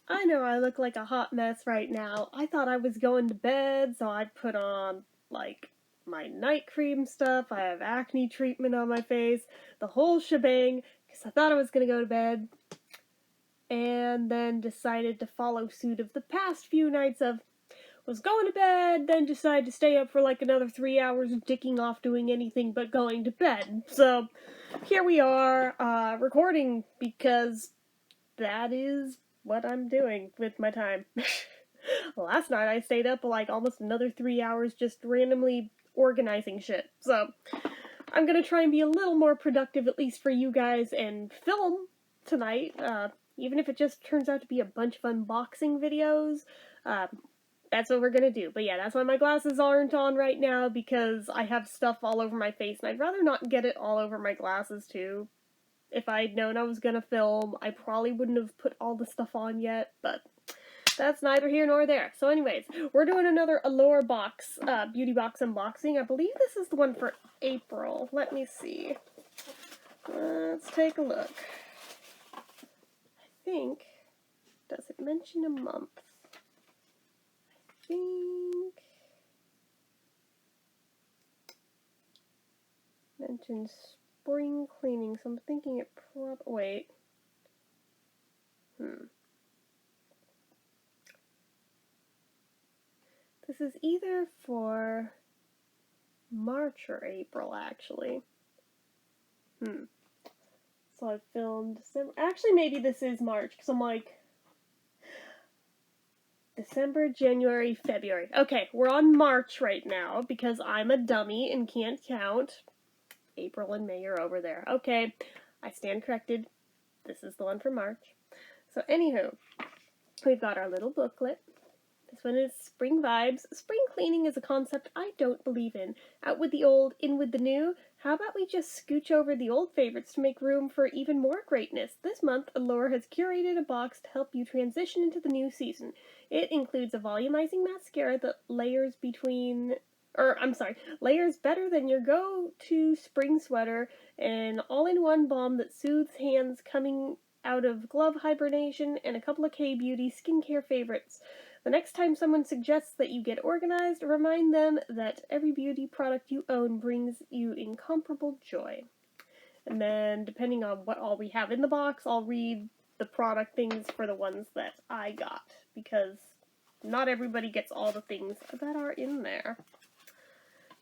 I know I look like a hot mess right now. I thought I was going to bed, so I put on, like, my night cream stuff. I have acne treatment on my face, the whole shebang, because I thought I was going to go to bed. And then decided to follow suit of the past few nights of was going to bed, then decided to stay up for like another 3 hours dicking off doing anything but going to bed. So here we are, recording because that is what I'm doing with my time. Last night I stayed up like almost another 3 hours just randomly organizing shit. So I'm gonna try and be a little more productive, at least for you guys, and film tonight, even if it just turns out to be a bunch of unboxing videos. That's what we're gonna do. But yeah, that's why my glasses aren't on right now, because I have stuff all over my face, and I'd rather not get it all over my glasses too. If I'd known I was gonna film, I probably wouldn't have put all the stuff on yet, but that's neither here nor there. So anyways, we're doing another Allure box, beauty box unboxing. I believe this is the one for April. Let me see. Let's take a look. I think, does it mention a month? I think mentions spring cleaning, so I'm thinking it wait. This is either for March or April, actually. So I filmed December. Actually, maybe this is March, because I'm like, December, January, February. Okay, we're on March right now, because I'm a dummy and can't count. April and May are over there. Okay, I stand corrected. This is the one for March. So anywho, we've got our little booklet. This one is Spring Vibes. Spring cleaning is a concept I don't believe in. Out with the old, in with the new. How about we just scooch over the old favorites to make room for even more greatness? This month, Allure has curated a box to help you transition into the new season. It includes a volumizing mascara that layers layers better than your go-to spring sweater, an all-in-one balm that soothes hands coming out of glove hibernation, and a couple of K-Beauty skincare favorites. The next time someone suggests that you get organized, remind them that every beauty product you own brings you incomparable joy. And then, depending on what all we have in the box, I'll read the product things for the ones that I got, because not everybody gets all the things that are in there.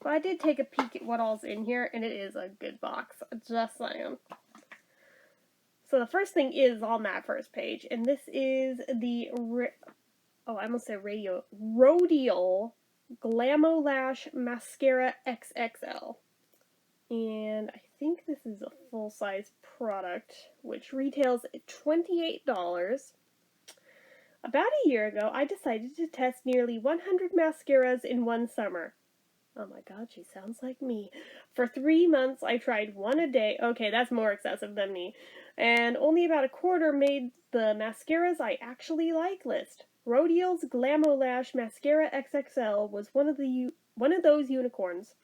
But I did take a peek at what all's in here, and it is a good box, just saying. So the first thing is on that first page, and this is the Rodial Glamo Lash Mascara XXL. And I think this is a full-size product, which retails at $28. About a year ago, I decided to test nearly 100 mascaras in one summer. Oh my god, she sounds like me. For 3 months, I tried one a day. Okay, that's more excessive than me. And only about a quarter made the mascaras I actually like list. Rodial's Glamo Lash Mascara XXL was one of those unicorns.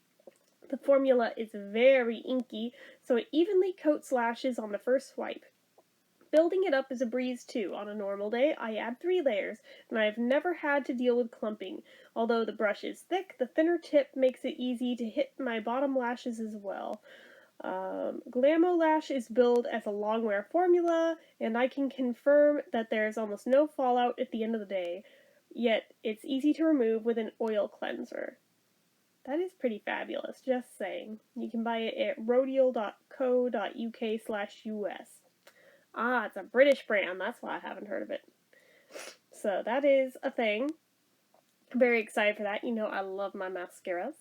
The formula is very inky, so it evenly coats lashes on the first swipe. Building it up is a breeze too. On a normal day, I add 3 layers, and I have never had to deal with clumping. Although the brush is thick, the thinner tip makes it easy to hit my bottom lashes as well. Glamo Lash is billed as a long-wear formula, and I can confirm that there's almost no fallout at the end of the day, yet it's easy to remove with an oil cleanser. That is pretty fabulous, just saying. You can buy it at rodial.co.uk/US. Ah, it's a British brand, that's why I haven't heard of it. So that is a thing. I'm very excited for that. You know I love my mascaras.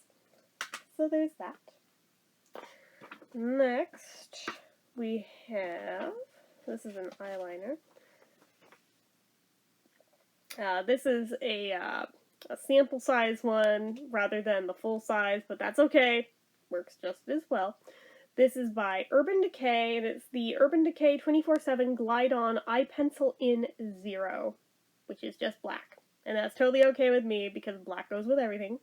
So there's that. Next, we have, this is an eyeliner. This is a sample size one rather than the full size, but that's okay. Works just as well. This is by Urban Decay, and it's the Urban Decay 24/7 Glide On Eye Pencil in Zero, which is just black. And that's totally okay with me, because black goes with everything.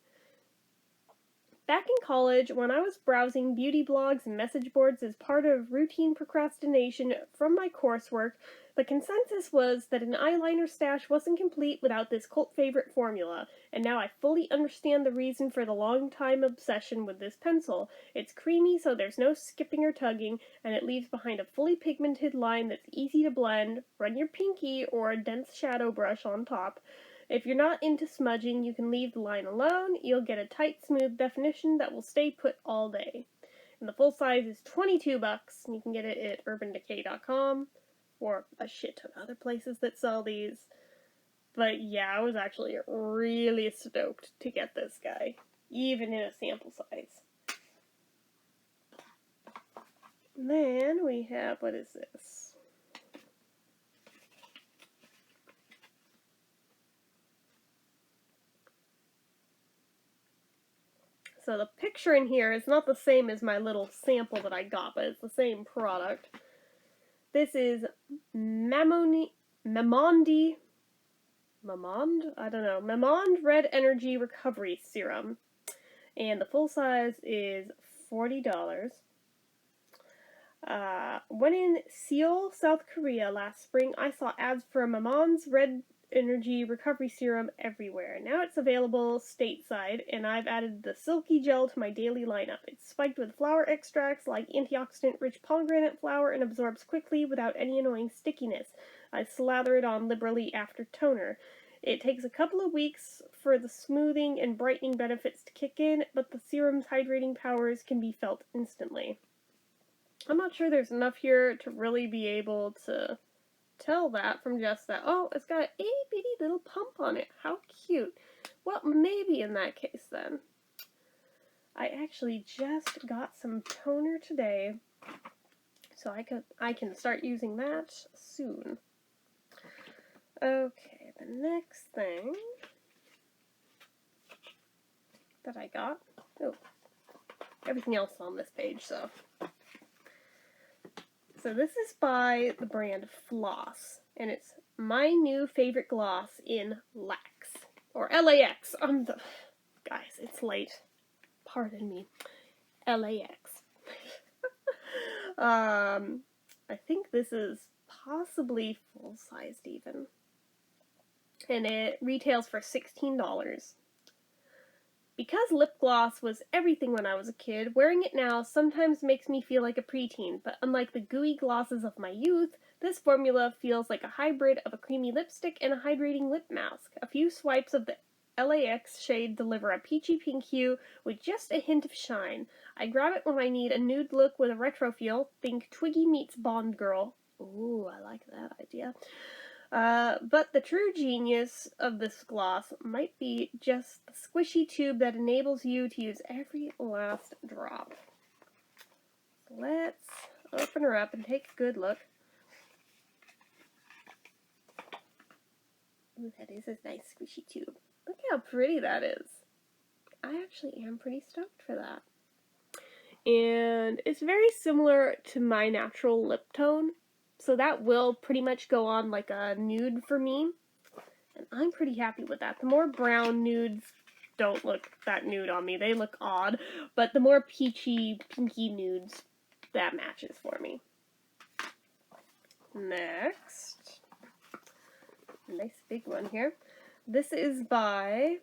Back in college, when I was browsing beauty blogs and message boards as part of routine procrastination from my coursework, The consensus was that an eyeliner stash wasn't complete without this cult favorite formula, and now I fully understand the reason for the long time obsession with this pencil. It's creamy, so there's no skipping or tugging, and it leaves behind a fully pigmented line that's easy to blend, run your pinky or a dense shadow brush on top. If you're not into smudging, you can leave the line alone. You'll get a tight, smooth definition that will stay put all day. And the full size is $22, and you can get it at urbandecay.com. Or a shit ton of other places that sell these. But yeah, I was actually really stoked to get this guy, even in a sample size. And then we have, what is this? So the picture in here is not the same as my little sample that I got, but it's the same product. This is Mamond Red Energy Recovery Serum. And the full size is $40. When in Seoul, South Korea last spring, I saw ads for Mamond's Red Energy Recovery Serum everywhere. Now it's available stateside, and I've added the silky gel to my daily lineup. It's spiked with flower extracts like antioxidant-rich pomegranate flower and absorbs quickly without any annoying stickiness. I slather it on liberally after toner. It takes a couple of weeks for the smoothing and brightening benefits to kick in, but the serum's hydrating powers can be felt instantly. I'm not sure there's enough here to really be able to tell that from just that. Oh, it's got an itty-bitty little pump on it. How cute. Well, maybe in that case then. I actually just got some toner today, so I can start using that soon. Okay, the next thing that I got. Oh, everything else on this page, so. So this is by the brand Floss, and it's my new favorite gloss in Lax, or LAX. Guys, it's late. Pardon me. LAX. I think this is possibly full-sized even. And it retails for $16. Because lip gloss was everything when I was a kid, wearing it now sometimes makes me feel like a preteen, but unlike the gooey glosses of my youth, this formula feels like a hybrid of a creamy lipstick and a hydrating lip mask. A few swipes of the LAX shade deliver a peachy pink hue with just a hint of shine. I grab it when I need a nude look with a retro feel. Think Twiggy meets Bond Girl. Ooh, I like that idea. But the true genius of this gloss might be just the squishy tube that enables you to use every last drop. So let's open her up and take a good look. Ooh, that is a nice squishy tube. Look how pretty that is. I actually am pretty stoked for that. And it's very similar to my natural lip tone. So that will pretty much go on like a nude for me. And I'm pretty happy with that. The more brown nudes don't look that nude on me. They look odd. But the more peachy, pinky nudes, that matches for me. Next. Nice big one here. This is by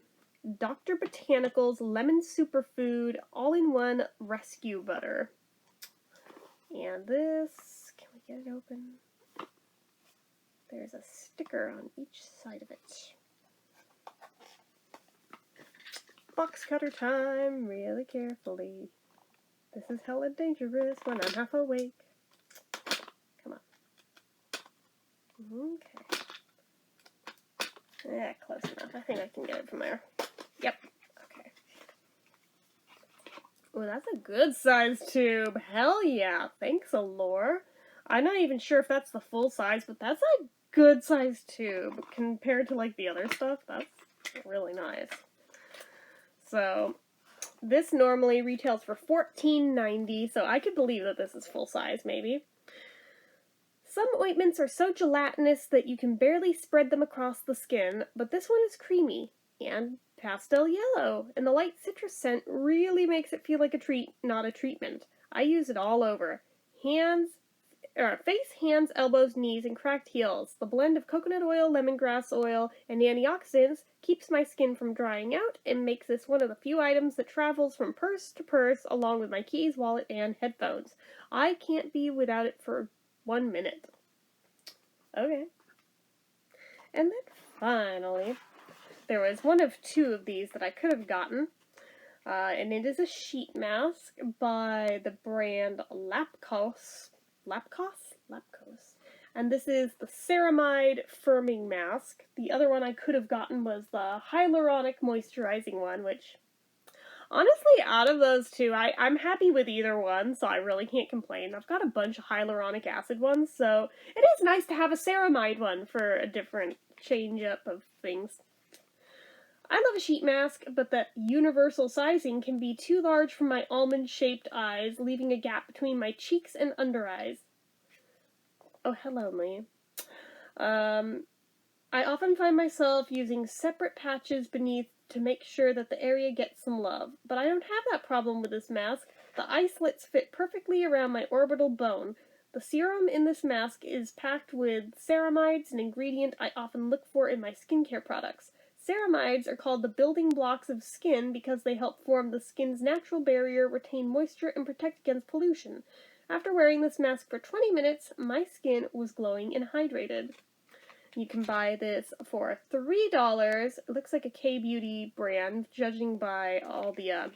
Dr. Botanical's Lemon Superfood All-in-One Rescue Butter. And this... Get it open. There's a sticker on each side of it. Box cutter time, really carefully. This is hella dangerous when I'm half awake. Come on. Okay. Yeah, close enough. I think I can get it from there. Yep. Okay. Oh, that's a good size tube. Hell yeah. Thanks, Allure. I'm not even sure if that's the full size, but that's a good size tube compared to like the other stuff. That's really nice. So this normally retails for $14.90, so I could believe that this is full size maybe. Some ointments are so gelatinous that you can barely spread them across the skin, but this one is creamy and pastel yellow, and the light citrus scent really makes it feel like a treat, not a treatment. I use it all over. Hands, face, hands, elbows, knees, and cracked heels. The blend of coconut oil, lemongrass oil, and antioxidants keeps my skin from drying out and makes this one of the few items that travels from purse to purse along with my keys, wallet, and headphones. I can't be without it for 1 minute. Okay. And then finally, there was one of two of these that I could have gotten. And it is a sheet mask by the brand Lapkos. Lapkos. And this is the Ceramide Firming Mask. The other one I could have gotten was the Hyaluronic Moisturizing one, which, honestly, out of those two, I'm happy with either one, so I really can't complain. I've got a bunch of hyaluronic acid ones, so it is nice to have a ceramide one for a different change-up of things. I love a sheet mask, but the universal sizing can be too large for my almond-shaped eyes, leaving a gap between my cheeks and under eyes. Oh, hello, Lee. I often find myself using separate patches beneath to make sure that the area gets some love, but I don't have that problem with this mask. The eye slits fit perfectly around my orbital bone. The serum in this mask is packed with ceramides, an ingredient I often look for in my skincare products. Ceramides are called the building blocks of skin because they help form the skin's natural barrier, retain moisture, and protect against pollution. After wearing this mask for 20 minutes, my skin was glowing and hydrated. You can buy this for $3. It looks like a K-Beauty brand, judging by all the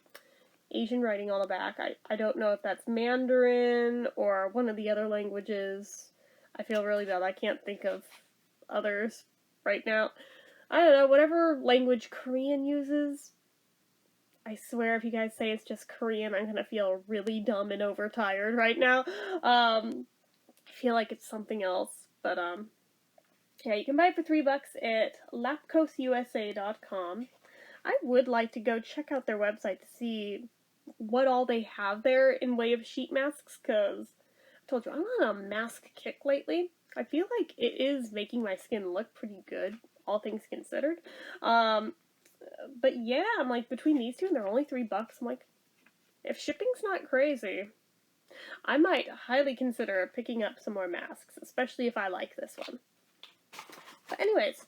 Asian writing on the back. I don't know if that's Mandarin or one of the other languages. I feel really bad. I can't think of others right now. I don't know, whatever language Korean uses. I swear if you guys say it's just Korean, I'm gonna feel really dumb and overtired right now. I feel like it's something else, but yeah, you can buy it for $3 at lapcosusa.com. I would like to go check out their website to see what all they have there in way of sheet masks, because I told you, I'm on a mask kick lately. I feel like it is making my skin look pretty good, all things considered. But yeah, I'm like, between these two, and they're only $3, I'm like, if shipping's not crazy, I might highly consider picking up some more masks, especially if I like this one. But anyways,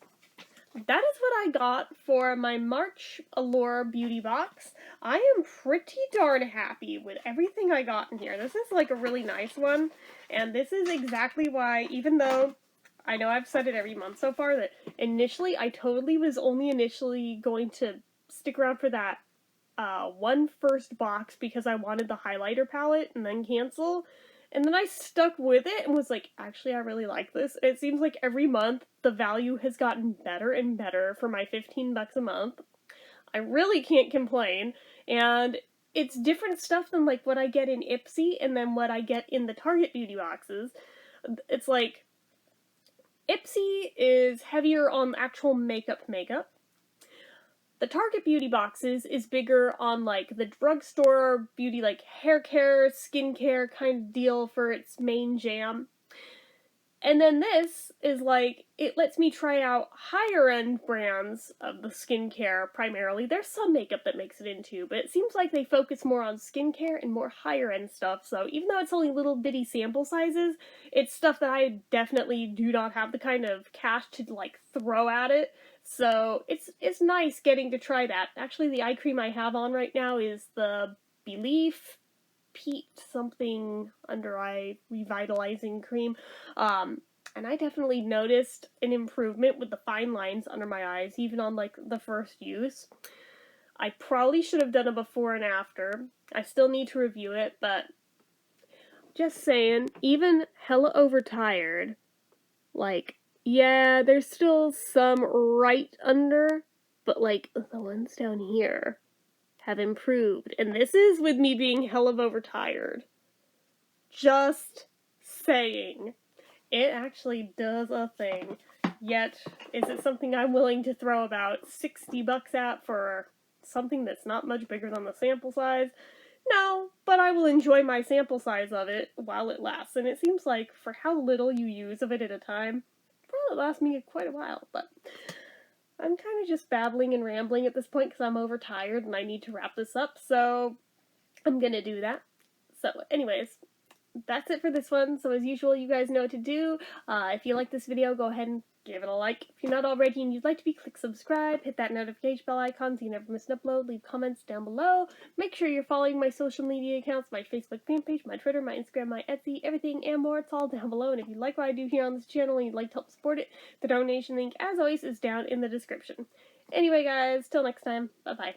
that is what I got for my March Allure beauty box. I am pretty darn happy with everything I got in here. This is like a really nice one, and this is exactly why, even though I know I've said it every month so far, that initially I totally was only initially going to stick around for that one first box because I wanted the highlighter palette and then cancel. And then I stuck with it and was like, actually, I really like this. It seems like every month the value has gotten better and better for my $15 a month. I really can't complain. And it's different stuff than like what I get in Ipsy and then what I get in the Target beauty boxes. It's like, Ipsy is heavier on actual makeup. The Target beauty boxes is bigger on like the drugstore beauty, like hair care, skincare kind of deal for its main jam. And then this is like, it lets me try out higher end brands of the skincare primarily. There's some makeup that makes it into, but it seems like they focus more on skincare and more higher end stuff. So even though it's only little bitty sample sizes, it's stuff that I definitely do not have the kind of cash to like throw at it. So it's nice getting to try that. Actually, the eye cream I have on right now is the Belief Pete something under eye revitalizing cream. And I definitely noticed an improvement with the fine lines under my eyes, even on like the first use. I probably should have done a before and after. I still need to review it, but just saying, even hella overtired, like, yeah, there's still some right under, but like the ones down here have improved. And this is with me being hell of overtired. Just saying. It actually does a thing. Yet, is it something I'm willing to throw about $60 at for something that's not much bigger than the sample size? No, but I will enjoy my sample size of it while it lasts. And it seems like for how little you use of it at a time, it probably lasts me quite a while. But I'm kind of just babbling and rambling at this point because I'm overtired and I need to wrap this up. So I'm gonna do that. So anyways, that's it for this one. So as usual, you guys know what to do. If you like this video, go ahead and give it a like. If you're not already and you'd like to be, click subscribe, hit that notification bell icon so you never miss an upload, leave comments down below. Make sure you're following my social media accounts, my Facebook fan page, my Twitter, my Instagram, my Etsy, everything and more. It's all down below. And if you like what I do here on this channel and you'd like to help support it, the donation link, as always, is down in the description. Anyway, guys, till next time, bye-bye.